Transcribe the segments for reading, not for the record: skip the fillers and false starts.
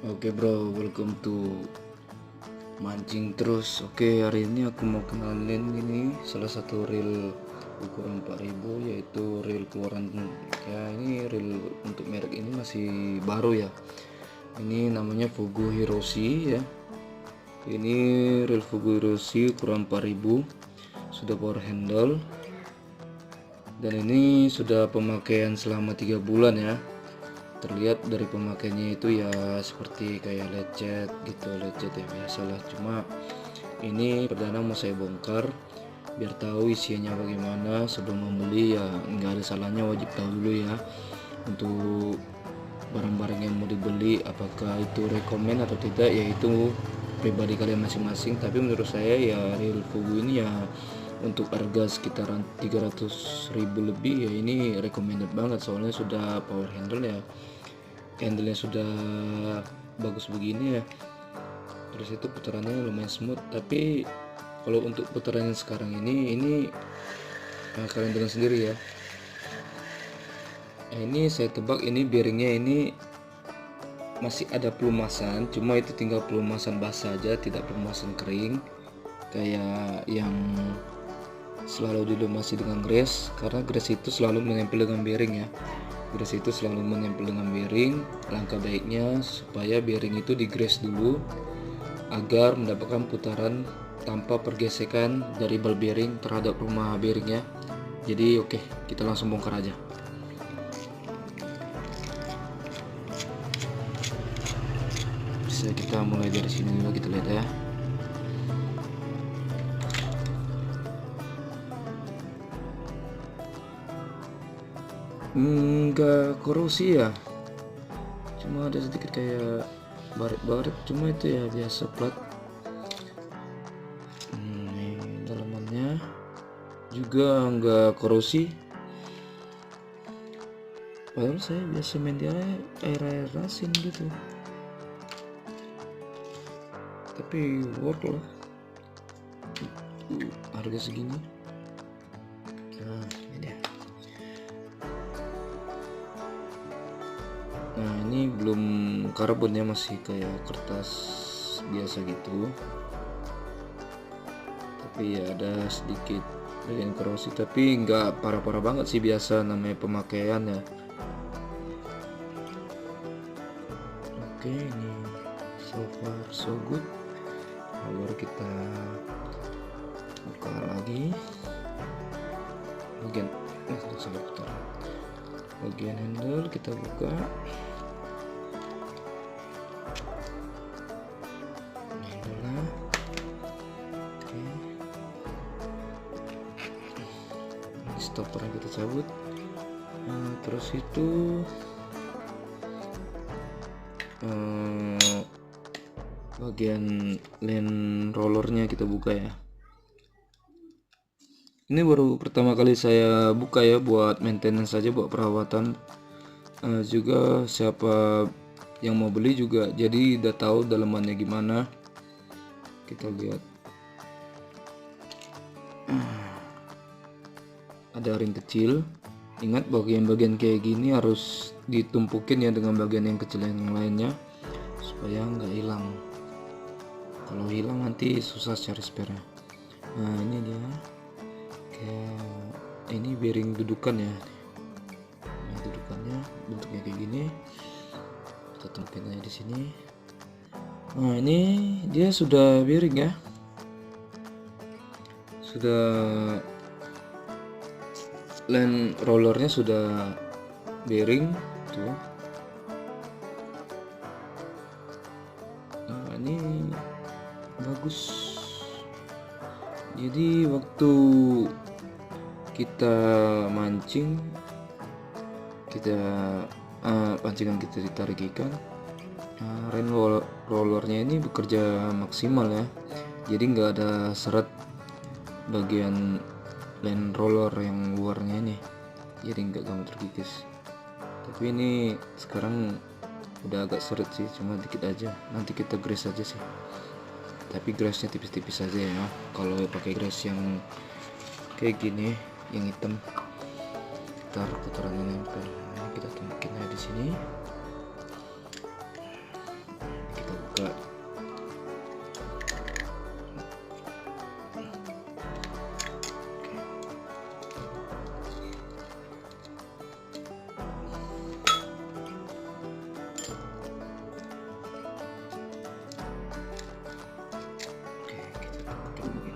Oke bro, welcome to mancing terus. Oke, hari ini aku mau kenalin ini salah satu reel ukuran 4000, yaitu reel keluaran ya. Ini reel untuk merek ini masih baru ya. Ini namanya Fugu Hiroshi ya. Ini reel Fugu Hiroshi ukuran 4000, sudah power handle, dan ini sudah pemakaian selama 3 bulan ya. Terlihat dari pemakaiannya itu ya seperti kayak lecet gitu, lecet ya biasalah. Cuma ini perdana mau saya bongkar biar tahu isinya bagaimana. Sebelum membeli ya nggak ada salahnya, wajib tahu dulu ya untuk barang-barang yang mau dibeli, apakah itu rekomen atau tidak, yaitu pribadi kalian masing-masing. Tapi menurut saya ya reel Fugu ini ya untuk harga sekitaran 300.000 lebih ya ini recommended banget, soalnya sudah power handle ya, handle-nya sudah bagus begini ya. Terus itu putarannya lumayan smooth. Tapi kalau untuk putarannya sekarang ini kalian dengar sendiri ya. Ini saya tebak ini bearingnya ini masih ada pelumasan, cuma itu tinggal pelumasan basah aja, tidak pelumasan kering kayak yang selalu dilumasi dengan grease, karena grease itu selalu menempel dengan bearing ya. Grease itu selalu menempel dengan bearing. Langkah baiknya supaya bearing itu di grease dulu agar mendapatkan putaran tanpa pergesekan dari ball bearing terhadap rumah bearingnya. Jadi oke, kita langsung bongkar aja. Bisa kita mulai dari sini dulu, kita lihat ya. Enggak korosi ya, cuma ada sedikit kayak baret-baret, cuma itu ya biasa plat. Ini dalamannya juga enggak korosi, padahal saya biasa main di air asin gitu, tapi worth lah harga segini. Nah ini dia. Nah ini belum karbonnya, masih kayak kertas biasa gitu, tapi ya ada sedikit bagian korosi, tapi nggak parah-parah banget sih, biasa namanya pemakaian ya. Oke, ini so far so good. Lalu kita buka lagi bagian salah putar, bagian handle kita buka. Handle, oke, stopper kita cabut. Nah, terus itu bagian lens rollernya kita buka ya. Ini baru pertama kali saya buka ya, buat maintenance saja, buat perawatan. Juga siapa yang mau beli juga jadi udah tahu dalamannya gimana. Kita lihat ada ring kecil. Ingat bagian-bagian kayak gini harus ditumpukin ya dengan bagian yang kecil yang lainnya supaya nggak hilang. Kalau hilang nanti susah cari spare. Nah ini dia, kayak ini bearing dudukan ya. Nah dudukannya bentuknya kayak gini, kita tempelin aja di sini. Nah ini dia sudah bearing ya, sudah lens rollernya sudah bearing tuh. Nah ini bagus, jadi waktu kita mancing, kita pancingan kita ditarik ikan, ren rollernya ini bekerja maksimal ya, jadi nggak ada seret bagian lens roller yang luarnya ini, jadi nggak gampang terkikis. Tapi ini sekarang udah agak seret sih, cuma dikit aja, nanti kita grease aja sih, tapi grease nya tipis-tipis aja ya. Kalau pakai grease yang kayak gini yang hitam, ntar putarannya nempel. Nah, kita tumpukin aja di sini.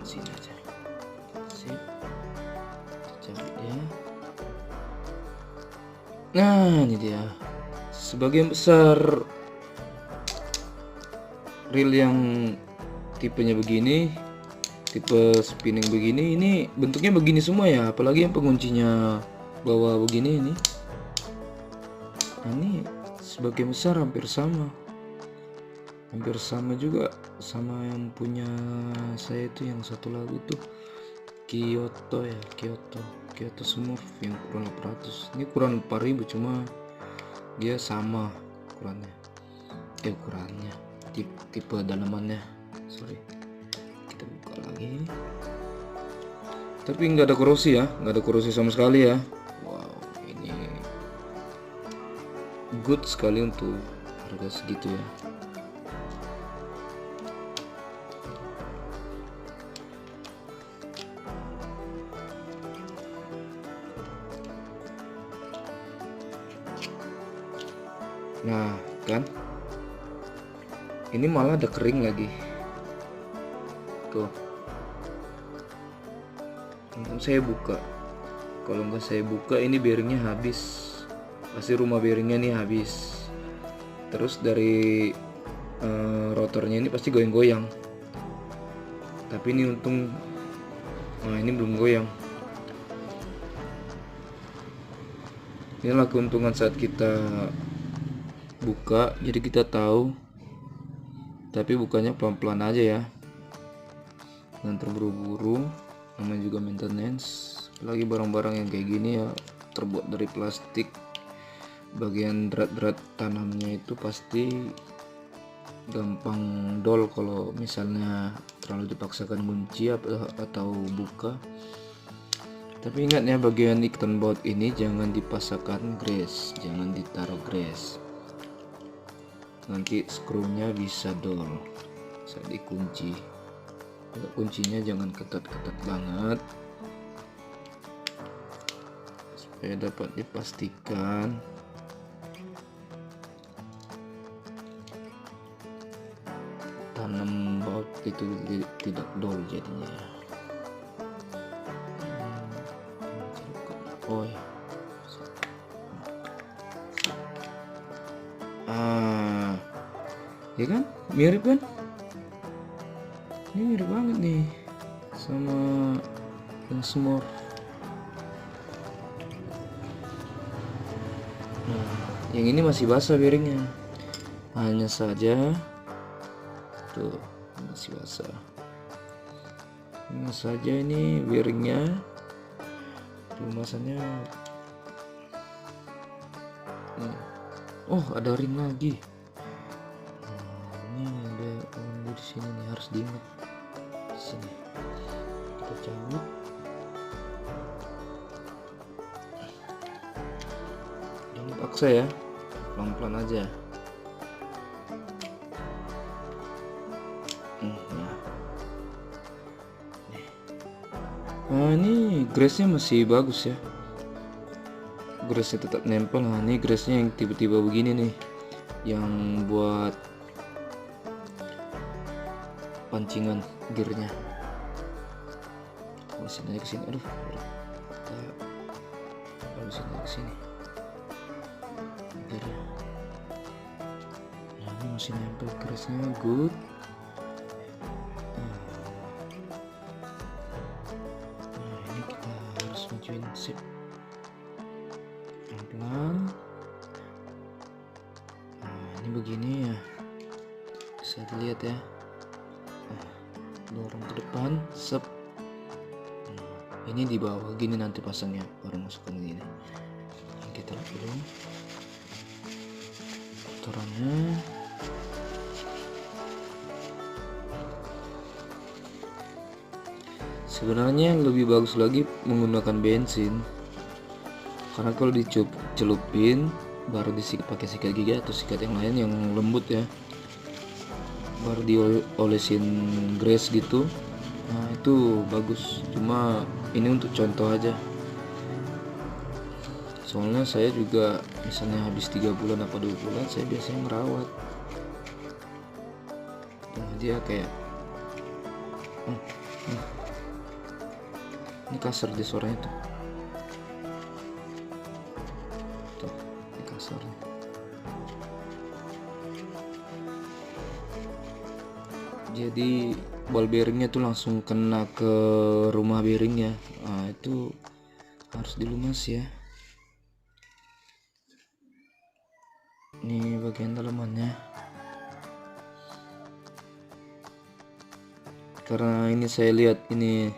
sini aja. Sip, cari dia. Nah, ini dia. Sebagian besar reel yang tipenya begini, tipe spinning begini, ini bentuknya begini semua ya. Apalagi yang penguncinya bawah begini ini. Nah, ini sebagian besar hampir sama. Hampir sama juga sama yang punya saya itu, yang satu lagi tuh Kyoto ya, Kyoto Smurf yang ukuran 800. Ini ukuran 4000, cuma dia sama ukurannya. Ukurannya, tipe dalamannya. Sorry. Kita buka lagi. Tapi nggak ada korosi ya, nggak ada korosi sama sekali ya. Wow, ini good sekali untuk harga segitu ya. Nah kan, ini malah ada kering lagi tuh. Untung saya buka, kalau nggak saya buka ini bearingnya habis, pasti rumah bearingnya nih habis. Terus dari rotornya ini pasti goyang-goyang, tapi ini untung, nah ini belum goyang. Inilah keuntungan saat kita buka, jadi kita tahu, tapi bukanya pelan-pelan aja ya, jangan terburu-buru, namanya juga maintenance. Apalagi barang-barang yang kayak gini ya, terbuat dari plastik, bagian drat-drat tanamnya itu pasti gampang dol kalau misalnya terlalu dipaksakan kunci atau buka. Tapi ingat ya, bagian ikan baut ini jangan dipasangkan grease, jangan ditaruh grease, nanti skrunya bisa dol saat dikunci. Kuncinya jangan ketat-ketat banget supaya dapat dipastikan tanam baut itu tidak dol jadinya. Oh ya. Ya kan, mirip kan? Ini mirip banget nih sama yang Smurf. Nah, yang ini masih basah bearingnya, hanya saja tuh masih basah. Hanya saja ini bearingnya pelumasannya. Oh, ada ring lagi. Ini ada di sini nih, harus diingat. Di sini kita cabut. Jangan paksa ya, pelan-pelan aja. Nah, ini grace-nya masih bagus ya. Grace-nya tetap nempel. Nah, ini grace-nya yang tiba-tiba begini nih, yang buat pancingan gearnya. Halusin aja ke sini. Aduh, kita halusin aja ke sini gearnya. Nah, ini masih nempel, grace-nya good. Nah, ini kita harus majuin sip pelan-pelan. Nah, ini begini ya, bisa dilihat ya. Dorong ke depan, sep. Ini di bawah gini nanti pasangnya, baru masukkan gini. Kita lihat dulu kotorannya. Sebenarnya lebih bagus lagi menggunakan bensin, karena kalau dicelupin baru disikat pakai sikat gigi atau sikat yang lain yang lembut ya, baru diolesin grease gitu. Nah, itu bagus. Cuma ini untuk contoh aja, soalnya saya juga misalnya habis 3 bulan apa 2 bulan saya biasanya merawat. Nah, dia kayak Ini kasar di suaranya tuh. Tuh, ini kasar nih. Jadi ball bearingnya tuh langsung kena ke rumah bearingnya. Nah, itu harus dilumas ya. Ini bagian dalamannya. Karena ini saya lihat ini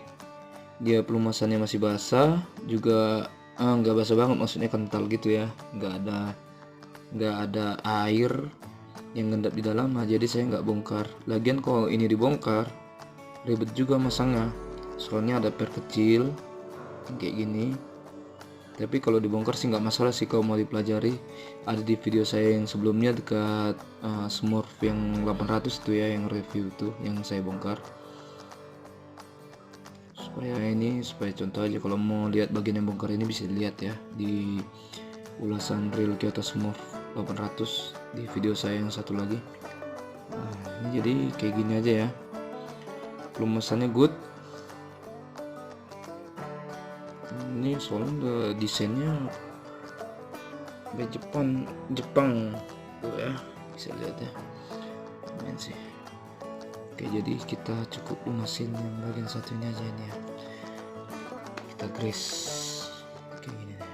dia pelumasannya masih basah, juga nggak basah banget, maksudnya kental gitu ya, nggak ada air yang ngendap di dalam. Nah, jadi saya nggak bongkar. Lagian kalau ini dibongkar ribet juga masangnya, soalnya ada per kecil kayak gini. Tapi kalau dibongkar sih nggak masalah sih kalau mau dipelajari. Ada di video saya yang sebelumnya dekat Smurf yang 800 tuh ya, yang review tuh yang saya bongkar. Supaya contoh aja, kalau mau lihat bagian yang bongkar ini bisa dilihat ya di ulasan reel Kyoto Smurf 800 di video saya yang satu lagi. Nah, ini jadi kayak gini aja ya, pelumasannya good. Ini soalnya udah desainnya kayak Jepang tuh ya, bisa lihat ya, keren sih. Oke, jadi kita cukup lumasin yang bagian satu ini aja ini ya, kita grease kayak gini deh.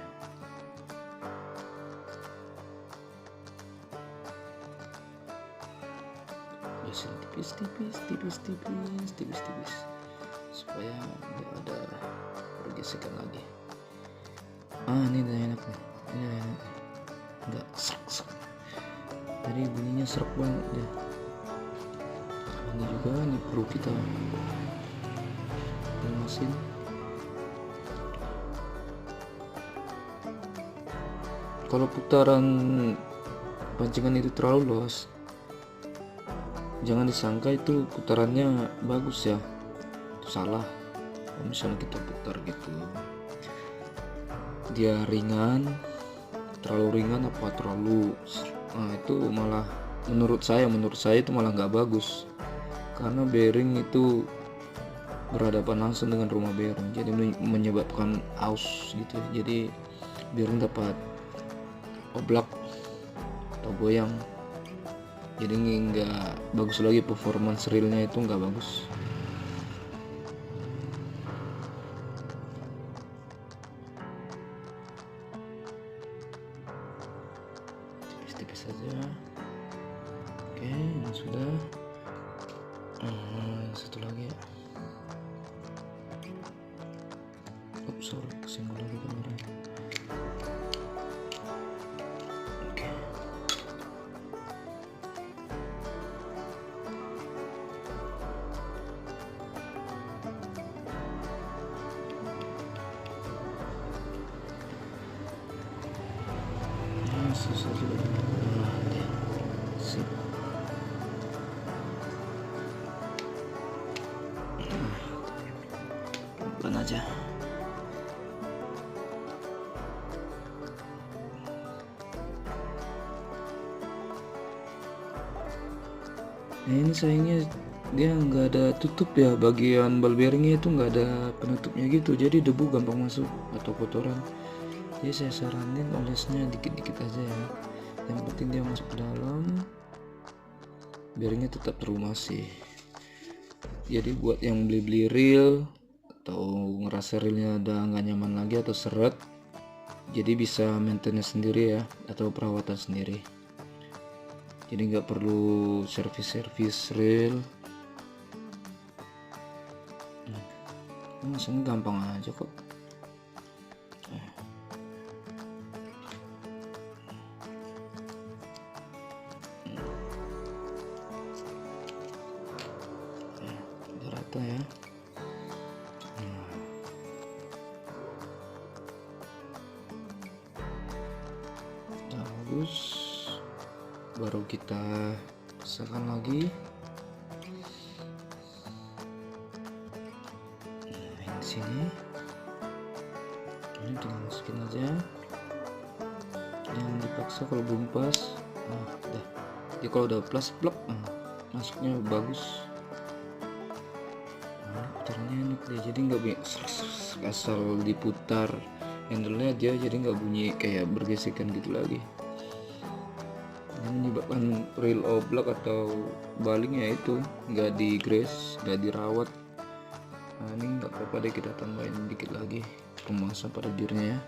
Lumasin tipis supaya nggak ada pergesekan lagi. Ini udah enak nih, ini udah enak, nggak serak. Tadi bunyinya serak banget deh. Ini juga ini perlu kita lumasin. Kalau putaran pancingan itu terlalu luas, jangan disangka itu putarannya bagus ya, itu salah. Kalau misalnya kita putar gitu dia terlalu ringan apa terlalu, itu malah menurut saya itu malah nggak bagus, karena bearing itu berhadapan langsung dengan rumah bearing, jadi menyebabkan aus gitu. Jadi bearing dapat oblak atau goyang, jadi nggak bagus lagi, performance realnya itu nggak bagus. Tipis saja. Oke, ini sudah. Satu lagi ya. Sorry, kesenggol lagi kamera. Oke. Susah juga. Sip. Pelan aja. Nah, ini sayangnya dia nggak ada tutup ya, bagian ball bearingnya itu nggak ada penutupnya gitu, jadi debu gampang masuk atau kotoran. Jadi saya saranin olesnya dikit-dikit aja ya, yang penting dia masuk ke dalam, bearingnya tetap terlumasi. Jadi buat yang beli reel atau ngerasa reelnya udah nggak nyaman lagi atau seret, jadi bisa maintenance sendiri ya, atau perawatan sendiri. Jadi nggak perlu servis reel. Masanya gampang aja kok. Udah rata ya. Bagus. Baru kita pasangkan lagi. Di sini. Ini tinggal masukin aja. Jangan dipaksa kalau belum pas. Udah. Jadi kalau udah plus blok, masuknya bagus. rotornya enak deh, jadi nggak asal diputar handle-nya aja, jadi nggak bunyi kayak bergesekan gitu lagi. Yang menyebabkan reel oblak atau baliknya itu nggak di-grease, nggak dirawat. Nah ini nggak apa-apa deh, kita tambahin dikit lagi pemangsa pada gearnya ya.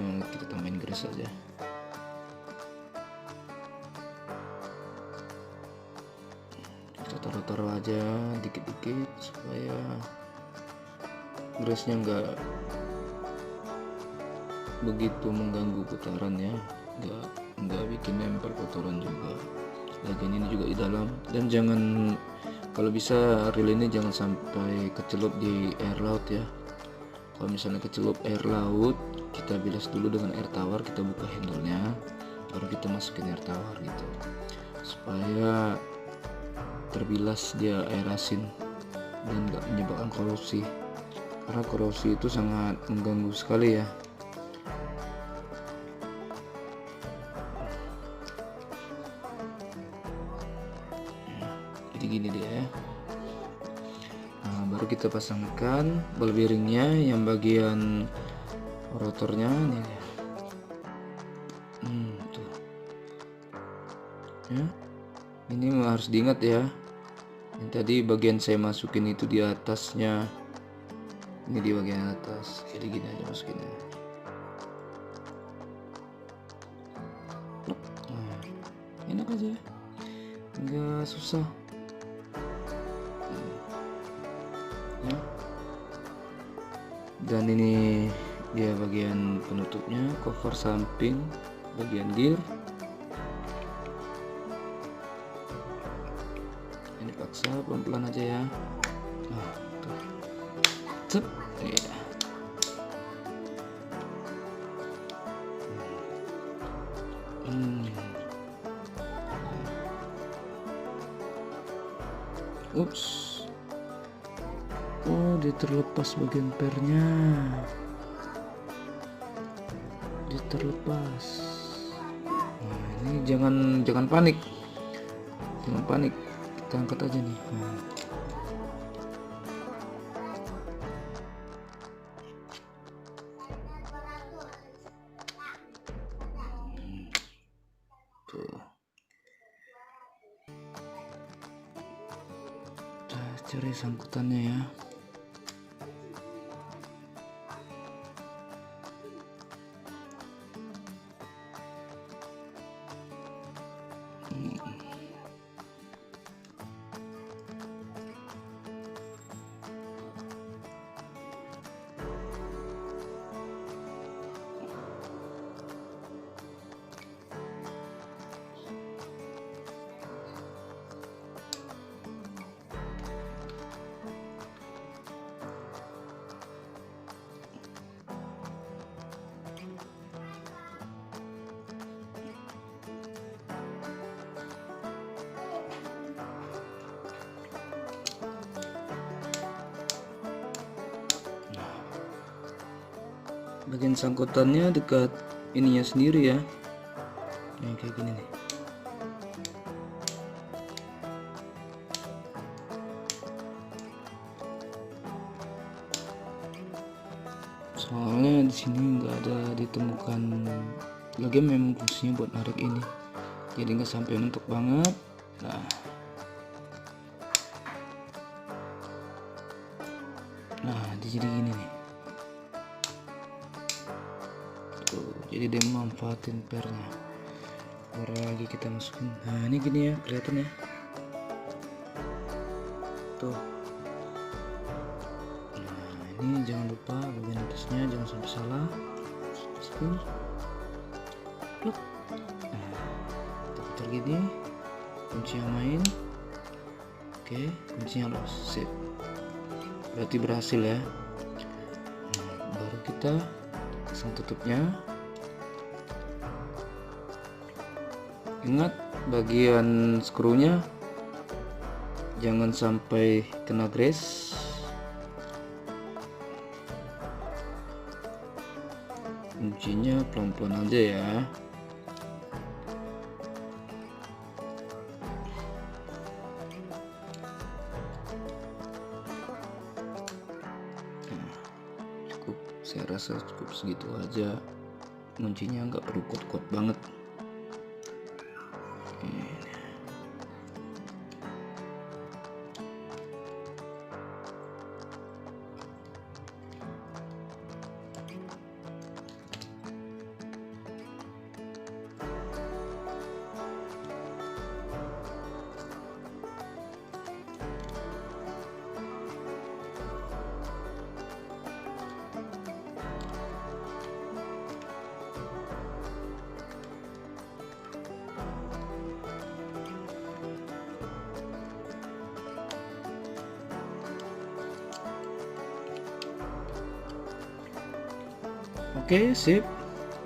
Kita tambahin grease aja. Kita taruh-taruh aja dikit-dikit supaya grease-nya begitu mengganggu putarannya, nggak bikin nempel kotoran juga. Bagian ini juga di dalam, dan jangan, kalau bisa reel ini jangan sampai kecelup di air laut ya. Kalau misalnya kecelup air laut, kita bilas dulu dengan air tawar, kita buka handle-nya, baru kita masukin air tawar gitu, supaya terbilas dia air asin dan nggak menyebabkan korosi, karena korosi itu sangat mengganggu sekali ya. Jadi gini dia ya. Nah, baru kita pasangkan ball bearingnya yang bagian rotornya nih. Tuh. Ya. Ini harus diingat ya. Yang tadi bagian saya masukin itu di atasnya. Ini di bagian atas. Jadi gini aja masukinnya. Nah, enak aja. Enggak susah. Ya. Dan ini dia bagian penutupnya, cover samping bagian gear. Ini paksa pelan-pelan aja ya. Nah, tuh. Cep. Ya. Ups. Oh, dia terlepas bagian pernya. Dia terlepas. Nah, ini jangan panik. Jangan panik. Kita angkat aja nih. Tuh. Kita cari sangkutannya ya. Bagian sangkutannya dekat ininya sendiri ya. Yang kayak gini nih. Soalnya di sini nggak ada ditemukan lagi, memang fungsinya buat narik ini, jadi nggak sampai mentok banget. Nah jadi gini nih. Tuh, jadi dia manfaatin pernya. Baru lagi kita masukin. Nah ini gini ya, kelihatan ya. Tuh. Nah ini jangan lupa bagian atasnya jangan sampai salah. Masukin. Pluk. Nah, kita putar gini. Kuncinya main. Oke, kuncinya los. Sip. Berarti berhasil ya. Nah, baru kita pasang tutupnya. Ingat bagian skrunya jangan sampai kena grease. Kuncinya pelan-pelan aja ya. Saya rasa cukup segitu aja, kuncinya nggak perlu kuat-kuat banget. Oke, sip.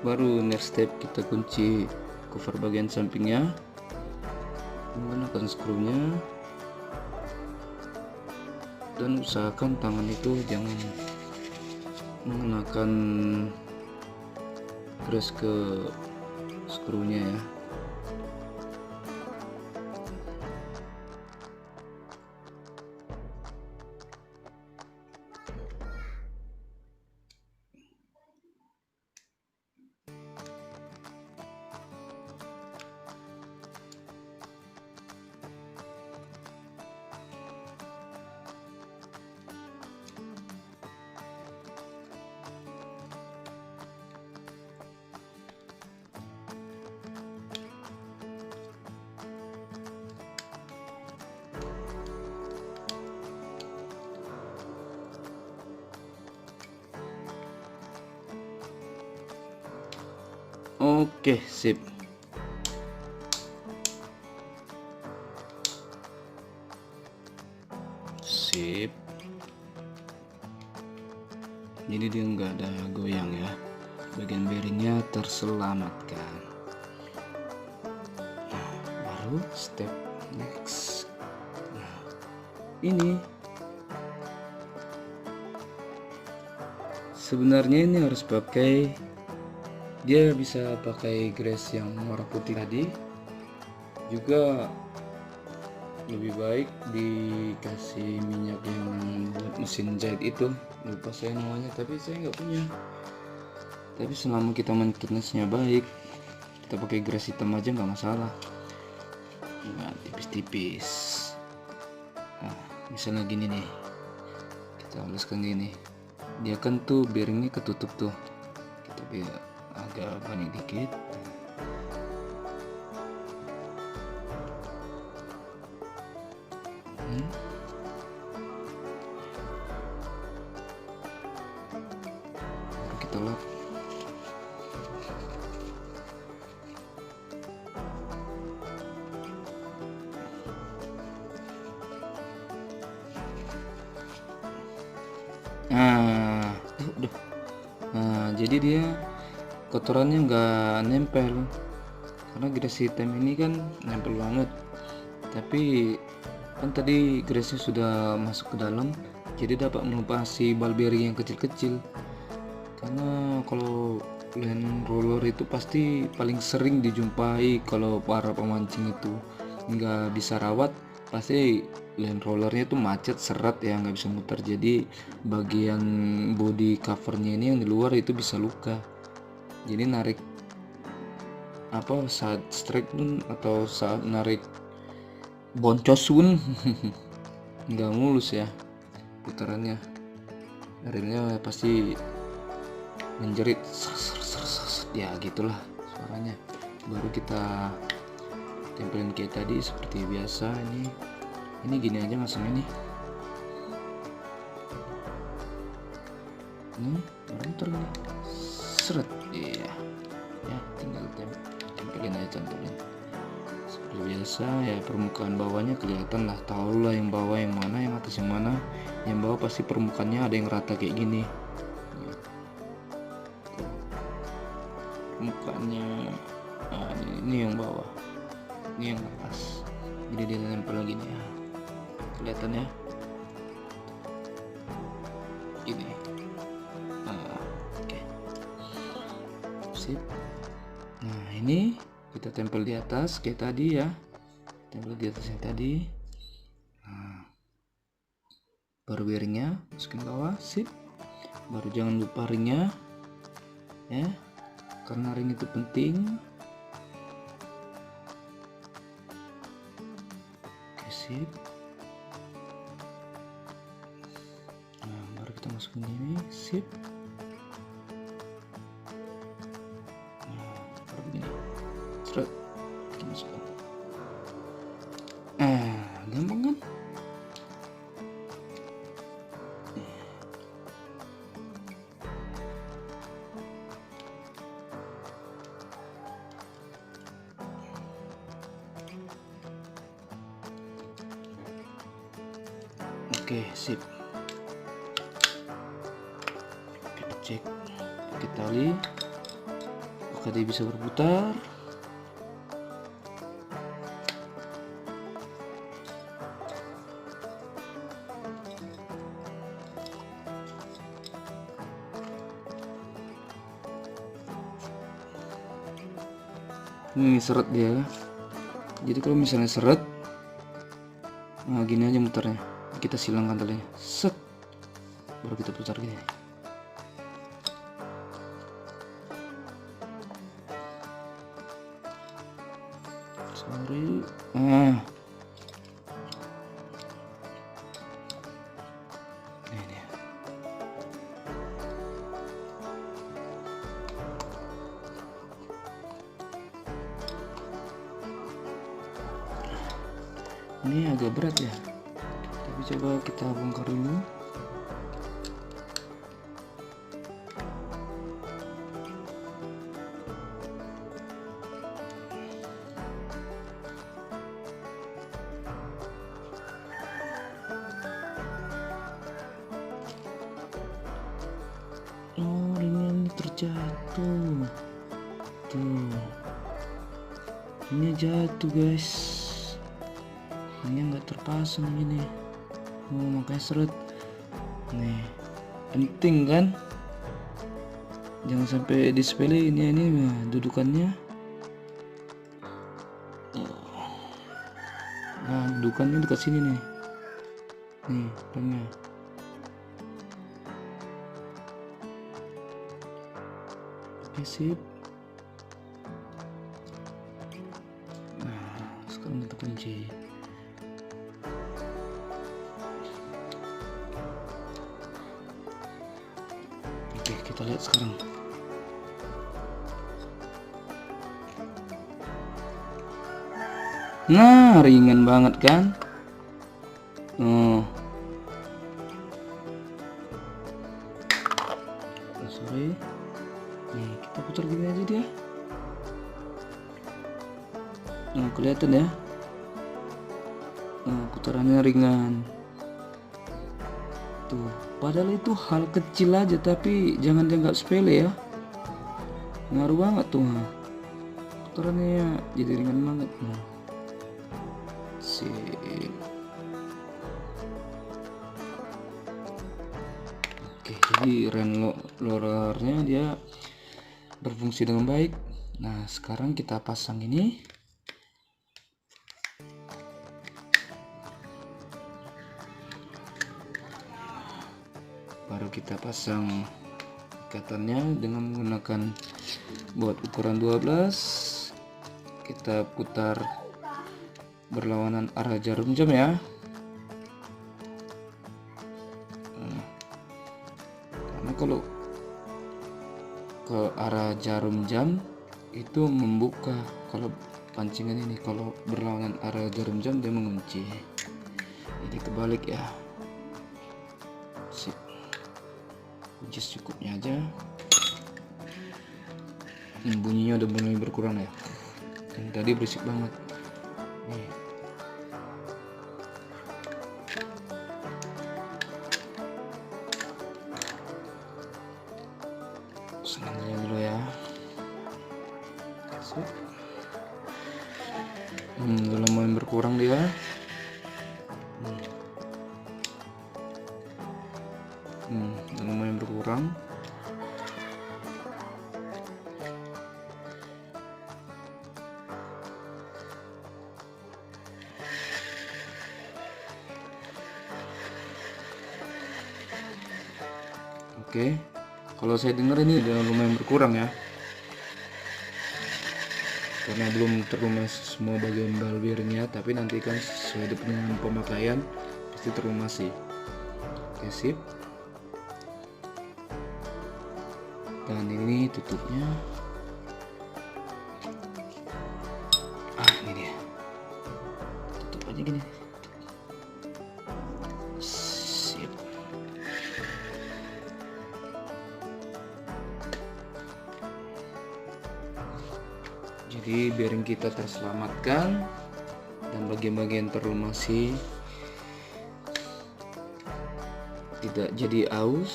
Baru next step kita kunci cover bagian sampingnya menggunakan skrunya, dan usahakan tangan itu jangan mengenakan gres ke skrunya ya. Oke, sip. Sip. Jadi dia nggak ada goyang ya. Bagian bearingnya terselamatkan. Nah, baru step next. Nah, ini sebenarnya ini harus pakai, dia bisa pakai gres yang warna putih tadi, juga lebih baik dikasih minyak yang buat mesin jahit itu, lupa saya namanya, tapi saya nggak punya. Tapi selama kita maintenance-nya baik, kita pakai gres hitam aja nggak masalah. Nah, tipis-tipis. Nah, misalnya gini nih, kita haluskan gini, dia kan tuh bearingnya ketutup tuh, kita agak banyak dikit. Baru kita lap. Nah, jadi dia kotorannya nggak nempel, karena gres hitam ini kan nempel banget. Tapi kan tadi gresnya sudah masuk ke dalam, jadi dapat menumpas ball bearing yang kecil-kecil. Karena kalau land roller itu pasti paling sering dijumpai kalau para pemancing itu nggak bisa rawat, pasti land rollernya itu macet, seret ya, nggak bisa muter. Jadi bagian body covernya ini yang di luar itu bisa luka. Jadi narik saat strike pun atau saat narik boncos pun nggak mulus ya putarannya, realnya pasti menjerit ya gitulah suaranya. Baru kita tempelin kayak tadi seperti biasa. Ini gini aja masuknya nih. Muter nih, seret, iya ya, tinggal tempelin aja, seperti biasa ya. Permukaan bawahnya kelihatan lah, tahu lah yang bawah yang mana, yang atas yang mana. Yang bawah pasti permukaannya ada yang rata kayak gini, permukaannya. Nah, ini yang bawah, ini yang atas, jadi dia nempel lagi nih ya, kelihatan ya gini. Oke. Sip. Nah, ini kita tempel di atas kayak tadi ya, tempel di atas yang tadi. Nah, baru bearingnya masukin bawah. Sip. Baru jangan lupa ringnya ya, karena ring itu penting. Oke, sip. Nah, baru kita masukin ini, sip. Nah, baru begini, seret, kita masukkan. Gampang kan? Oke, sip. Kita cek pakai tali apakah dia bisa berputar. Ini seret dia. Jadi kalau misalnya seret, nah gini aja muternya. Kita silangkan talinya, set, baru kita putar gini. Sorry. Nah ini dia. Ini agak berat ya, tapi coba kita bongkar dulu. Oh, ini terjatuh tuh, ini jatuh guys, ini nggak terpasang ini. Oh, makanya seret nih, penting kan, jangan sampai disepelein ya. Ini nah, dudukannya, nah dudukannya dekat sini nih remnya. Oke, sip. Nah, sekarang kita kunci. Oke, kita lihat sekarang. Nah, ringan banget kan? Oh. Sorry. Nih, kita putar gini aja dia. Nah, kelihatan ya. Nah, putarannya ringan. Tuh, padahal itu hal kecil aja, tapi jangan dianggap sepele ya. Ngaruh banget tuh. Putarannya jadi ringan banget. Sip. Oke, jadi ren loadernya dia berfungsi dengan baik. Nah, sekarang kita pasang ini. Baru kita pasang ikatannya dengan menggunakan buat ukuran 12. Kita putar berlawanan arah jarum jam ya. Karena kalau ke arah jarum jam itu membuka, kalau pancingan ini kalau berlawanan arah jarum jam dia mengunci. Jadi kebalik ya. Sip. Kunci secukupnya aja. Bunyinya udah mulai berkurang ya. Yang tadi berisik banget. Nih. Senangnya dulu ya. Udah mulai berkurang dia. Udah mulai berkurang. Oke, kalau saya dengar ini udah lumayan berkurang ya, karena belum terlumas semua bagian ball bearingnya, tapi nanti kan sesuai dengan pemakaian pasti terlumasi. Oke, sip. Dan ini tutupnya. Ini dia. Tutup aja gini. Sip. Jadi bearing kita terselamatkan dan bagian-bagian terlumasi, tidak jadi aus.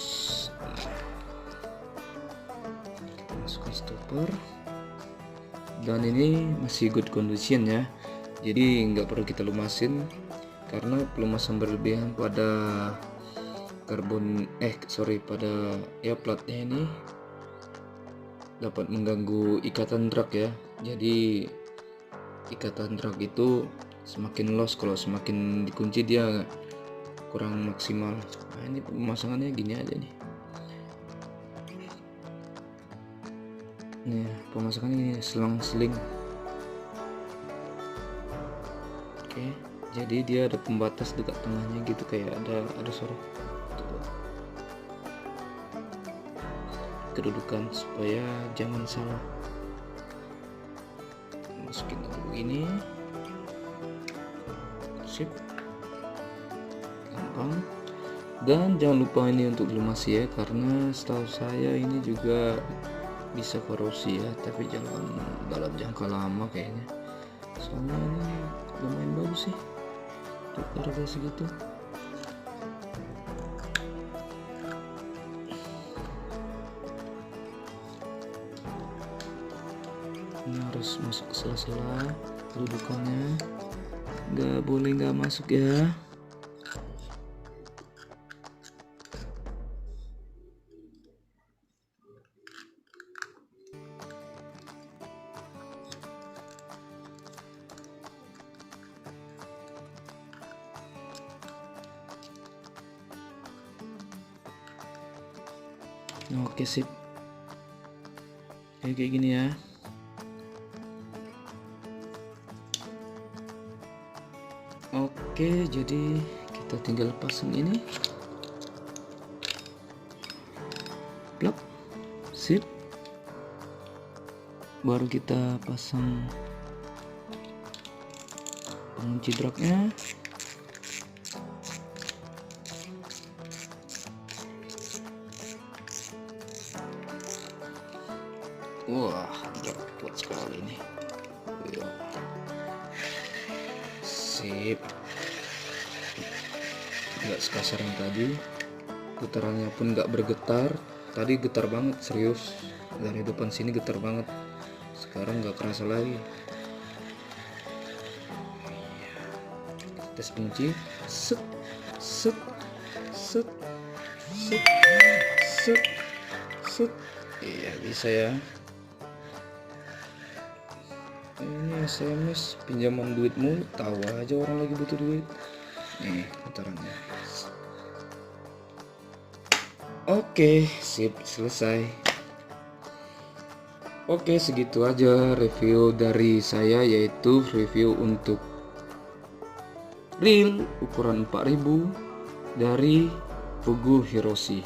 Kita masukkan stopper, dan ini masih good condition ya, jadi nggak perlu kita lumasin karena pelumasan berlebihan pada pada platnya ini dapat mengganggu ikatan truk ya. Jadi ikatan truk itu semakin los kalau semakin dikunci, dia kurang maksimal. Nah, ini pemasangannya gini aja nih. Nih pemasangannya ini selang-seling. Oke, jadi dia ada pembatas dekat tengahnya gitu, kayak ada suara kedudukan supaya jangan salah. Masukin dulu ini. Sip, gampang. Dan jangan lupa ini untuk dilumasi ya, karena setahu saya ini juga bisa korosi ya, tapi jangan dalam jangka lama kayaknya, soalnya ini lumayan bagus sih untuk harga segitu. Ini harus masuk ke sela-sela kedudukannya, nggak boleh nggak masuk ya. Oke, sip. Kayak gini ya. Oke, jadi kita tinggal pasang ini. Plak. Sip. Baru kita pasang pengunci truknya. Wah, kuat sekali nih. Sip. Nggak sekasar yang tadi. Putarannya pun nggak bergetar. Tadi getar banget, serius. Dari depan sini getar banget. Sekarang nggak kerasa lagi. Tes kunci. Set, set, set, set, set, set. Iya, bisa ya. Ini SMS pinjaman duitmu, tahu aja orang lagi butuh duit. Nih putarannya. Oke, sip, selesai. Oke, segitu aja review dari saya, yaitu review untuk reel ukuran 4000 dari Fugu Hiroshi.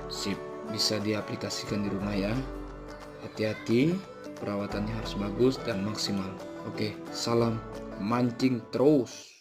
Sip, bisa diaplikasikan di rumah ya. Hati-hati, perawatannya harus bagus dan maksimal. Oke, salam mancing terus.